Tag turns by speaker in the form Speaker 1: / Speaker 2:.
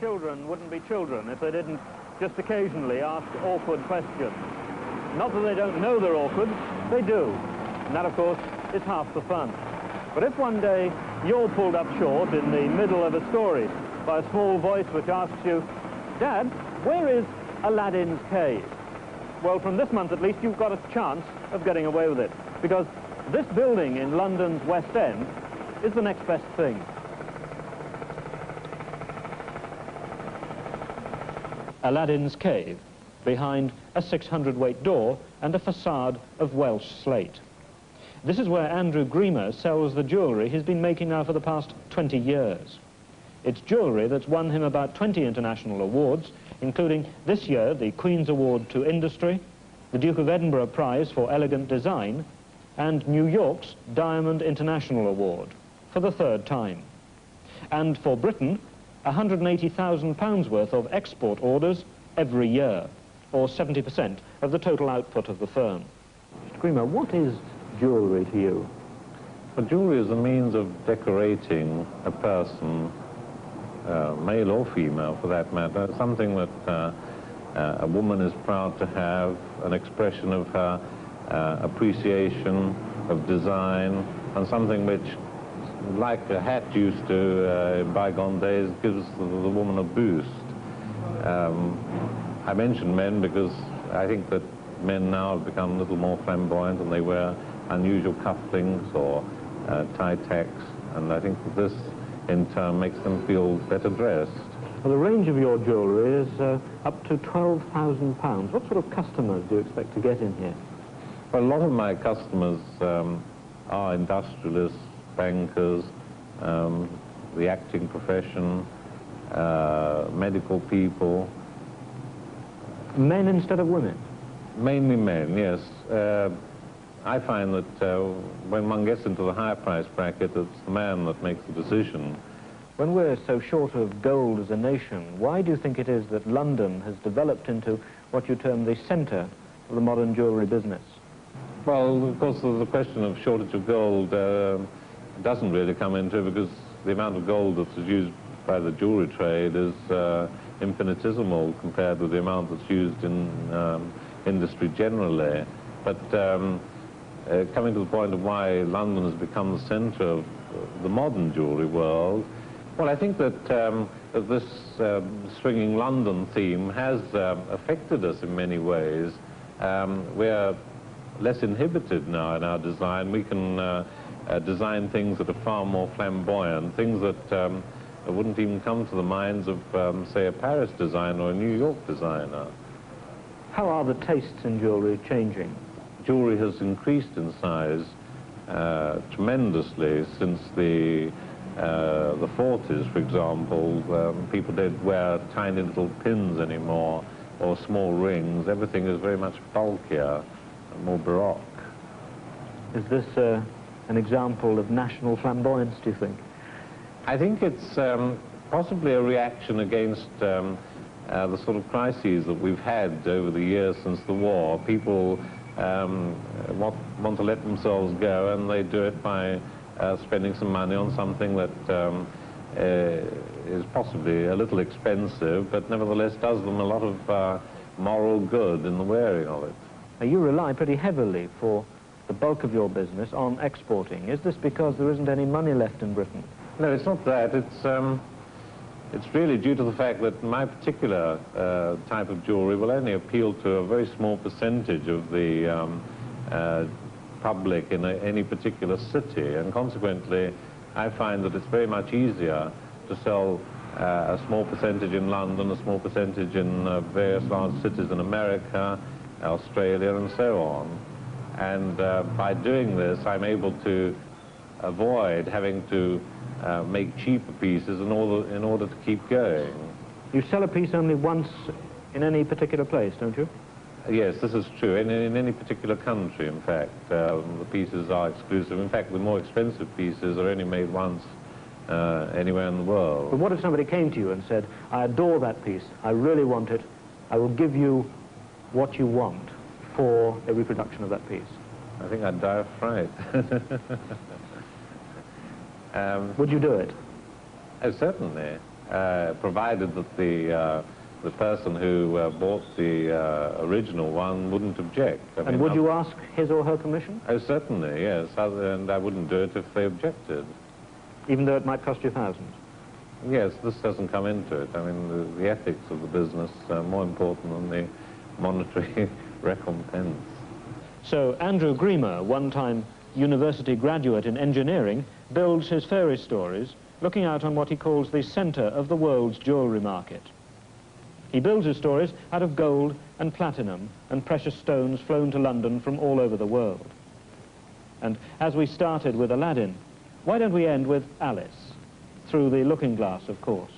Speaker 1: children wouldn't be children if they didn't just occasionally ask awkward questions. Not that they don't know they're awkward, they do. And that, of course, is half the fun. But if one day you're pulled up short in the middle of a story by a small voice which asks you, "Dad, where is Aladdin's cave?" Well, from this month at least, you've got a chance of getting away with it, because this building in London's West End is the next best thing. Aladdin's cave, behind a 600-weight door and a facade of Welsh slate. This is where Andrew Grima sells the jewellery he's been making now for the past 20 years. It's jewellery that's won him about 20 international awards, including this year the Queen's Award to Industry, the Duke of Edinburgh Prize for Elegant Design, and New York's Diamond International Award, for the third time. And for Britain, £180,000 worth of export orders every year, or 70% of the total output of the firm. Mr. Grima, what is jewellery to you?
Speaker 2: Well, jewellery is a means of decorating a person, male or female for that matter, something that a woman is proud to have, an expression of her appreciation of design, and something which, like a hat used to in bygone days, gives the woman a boost. I mention men because I think that men now have become a little more flamboyant and they wear unusual cufflinks or tie tacks, and I think that this in turn makes them feel better dressed.
Speaker 1: Well, the range of your jewellery is up to £12,000. What sort of customers do you expect to get in here?
Speaker 2: Well, a lot of my customers are industrialists, bankers, the acting profession, medical people.
Speaker 1: Men instead of women?
Speaker 2: Mainly men, yes. I find that when one gets into the higher price bracket, it's the man that makes the decision.
Speaker 1: When we're so short of gold as a nation, why do you think it is that London has developed into what you term the centre of the modern jewellery business?
Speaker 2: Well, of course, the question of shortage of gold doesn't really come into it, because the amount of gold that's used by the jewellery trade is infinitesimal compared with the amount that's used in industry generally. But coming to the point of why London has become the centre of the modern jewellery world, well, I think that this swinging London theme has affected us in many ways. We're less inhibited now in our design. We can design things that are far more flamboyant, things that wouldn't even come to the minds of, say, a Paris designer or a New York designer.
Speaker 1: How are the tastes in jewellery changing?
Speaker 2: Jewellery has increased in size tremendously since the 40s, for example. People don't wear tiny little pins anymore or small rings. Everything is very much bulkier and more baroque.
Speaker 1: Is this an example of national flamboyance, do you think?
Speaker 2: I think it's possibly a reaction against the sort of crises that we've had over the years since the war. People want to let themselves go, and they do it by spending some money on something that is possibly a little expensive, but nevertheless does them a lot of moral good in the wearing of it.
Speaker 1: Now, you rely pretty heavily for the bulk of your business on exporting. Is this because there isn't any money left in Britain?
Speaker 2: No, it's not that. It's really due to the fact that my particular type of jewellery will only appeal to a very small percentage of the public in any particular city, and consequently I find that it's very much easier to sell a small percentage in London, a small percentage in various large cities in America, Australia, and so on. And by doing this, I'm able to avoid having to make cheaper pieces in order to keep going.
Speaker 1: You sell a piece only once in any particular place, don't you?
Speaker 2: Yes, this is true. In any particular country, in fact, the pieces are exclusive. In fact, the more expensive pieces are only made once anywhere in the world.
Speaker 1: But what if somebody came to you and said, "I adore that piece, I really want it, I will give you what you want for a reproduction of that piece"?
Speaker 2: I think I'd die of fright.
Speaker 1: Would you do it?
Speaker 2: Oh, certainly. provided that the person who bought the original one wouldn't object.
Speaker 1: And would you ask his or her permission?
Speaker 2: Oh, certainly, yes, and I wouldn't do it if they objected.
Speaker 1: Even though it might cost you thousands?
Speaker 2: Yes, this doesn't come into it. I mean, the ethics of the business are more important than the monetary recompense.
Speaker 1: So Andrew Grima, one-time university graduate in engineering, builds his fairy stories looking out on what he calls the centre of the world's jewellery market. He builds his stories out of gold and platinum and precious stones flown to London from all over the world. And as we started with Aladdin, why don't we end with Alice, through the looking glass, of course.